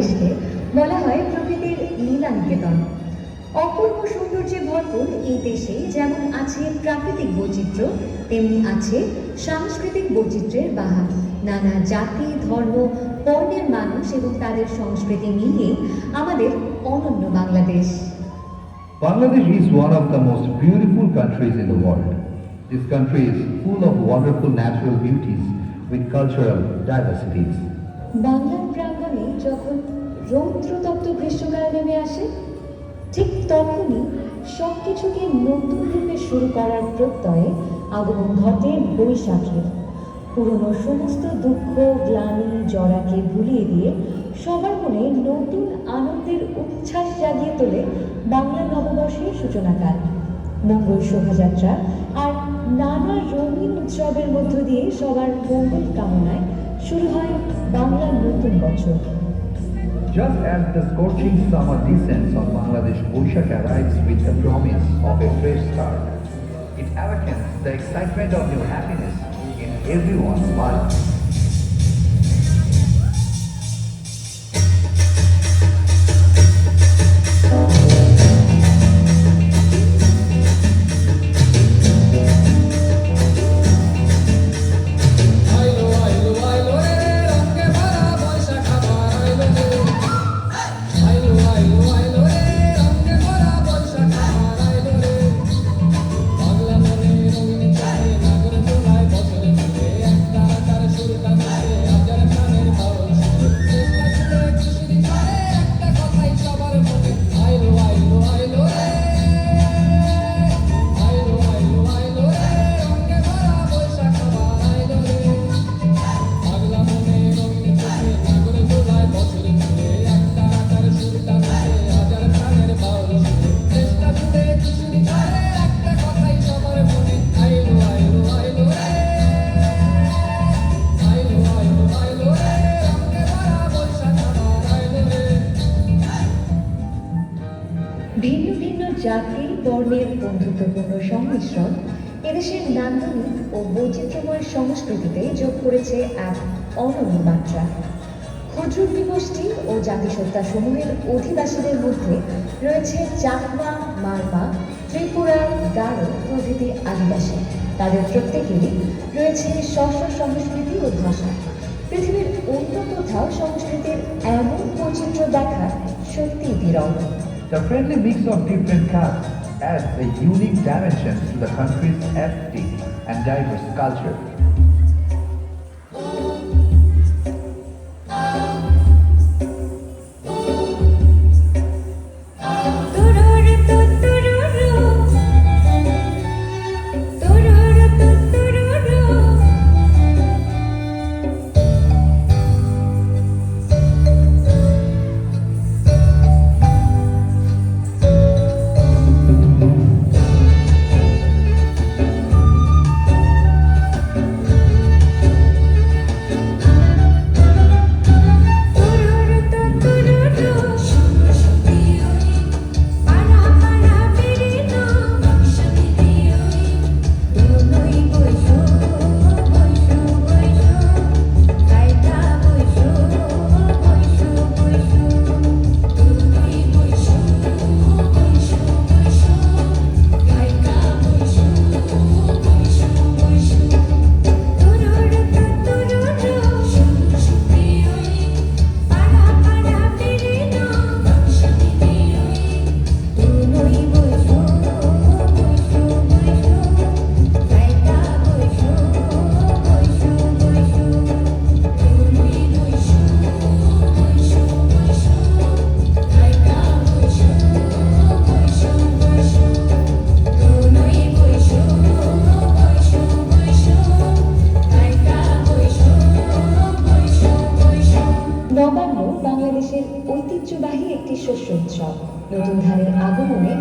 বাংলাদেশকে বলা হয় প্রকৃতির লীলা নিকেতন। অপূর্ব সৌন্দর্যে ভরপুর এই দেশে যেমন আছে প্রাকৃতিক বৈচিত্র্য, তেমনি আছে সাংস্কৃতিক বৈচিত্র্যের বাহার। নানা জাতি, ধর্ম, বর্ণের মানুষ এবং তাদের সংস্কৃতি মিলিয়ে আমাদের অনন্য Bangladesh. Bangladesh is one of the most beautiful countries in the world. This country is full of wonderful natural beauties with cultural diversities. বাংলার প্রাঙ্গণে যখন রৌদ্রতপ্ত গ্রীষ্মকাল নেমে আসে, ঠিক তখনই সবকিছুকে নতুন রূপে শুরু করার প্রত্যয়ে আগমন ঘটে বৈশাখের। পুরনো সমস্ত দুঃখ, গ্লানি, জড়াকে ভুলিয়ে দিয়ে সবার মনে নতুন আনন্দের উচ্ছ্বাস জাগিয়ে তোলে বাংলা নববর্ষের সূচনাকাল। মঙ্গল শোভাযাত্রা আর নানা রঙিন উৎসবের মধ্য দিয়ে সবার মঙ্গল কামনায় শুরু হয় বাংলার নতুন বছর। Just as the scorching summer descends on Bangladesh, Boishakh arrives with the promise of a fresh start. It awakens the excitement of new happiness in everyone's mind. ভিন্ন ভিন্ন জাতি, বর্ণের বন্ধুত্বপূর্ণ সংমিশ্রণ এদেশের নান্দনিক ও বৈচিত্র্যময় সংস্কৃতিতে যোগ করেছে এক অনন্য মাত্রা। ক্ষুদ্র নৃগোষ্ঠী ও জাতিসত্তা সমূহের অধিবাসীদের মধ্যে রয়েছে চাকমা, মারমা, ত্রিপুরা, গারো প্রভৃতি আদিবাসী। তাদের প্রত্যেকেরই রয়েছে স্ব সংস্কৃতি ও ভাষা। পৃথিবীর অন্য কোথাও সংস্কৃতির এমন বৈচিত্র্য দেখা সত্যিই বিরল। The friendly mix of different castes adds a unique dimension to the country's ethnic and diverse culture. ঐতিহ্যবাহী একটি শস্য উৎসব। নতুন ধানের আগমনে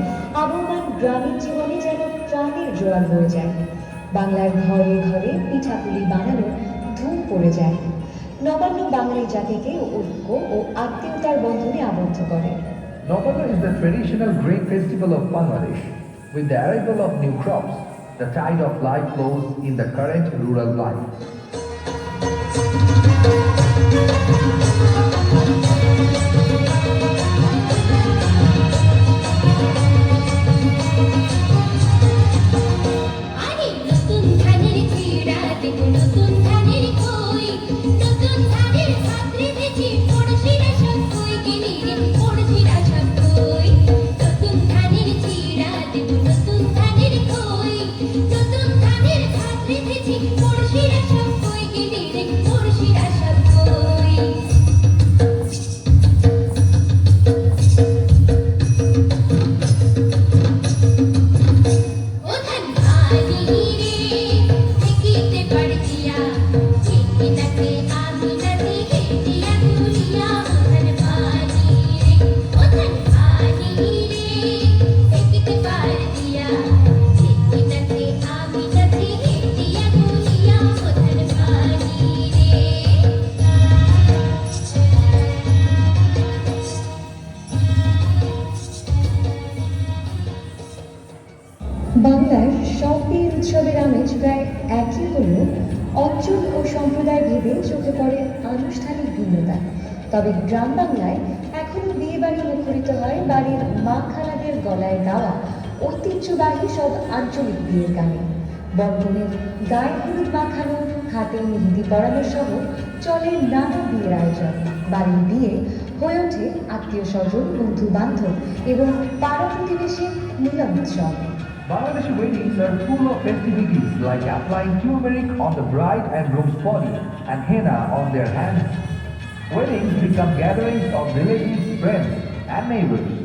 আবহমান গ্রামীণ জীবনে যেন প্রাণের জোয়ার বয়ে যায়। বাংলার ঘরে ঘরে পিঠাপুলি বানানো ধুম পড়ে যায়। নবান্ন বাঙালি জাতিকে ঐক্য ও আত্মীয়তার বন্ধনে আবদ্ধ করে। Navabarna is the traditional grain festival of Bangladesh. With the arrival of new crops, the tide of life flows in the current rural life. অঞ্চল ও সম্প্রদায় ভেদে চোখে পড়ে আনুষ্ঠানিক ভিন্নতা। তবে গ্রাম বাংলায় এখনো বিয়ে বাড়ি মুখরিত হয় বাড়ির মা খালাদের গলায় দেওয়া ঐতিহ্যবাহী সব আঞ্চলিক বিয়ের গানে। বর্তনের গায়ে হলুদ মাখানো, হাতে মেহেদি পরানো সহ চলে নানা বিয়ের আয়োজন। বাড়ির বিয়ে হয়ে ওঠে আত্মীয় স্বজন, বন্ধু বান্ধব এবং পাড়া প্রতিবেশীর মিলন উৎসব। Bangladeshi weddings are full of festivities like applying turmeric on the bride and groom's body and henna on their hands. Weddings become gatherings of relatives, friends, and neighbors.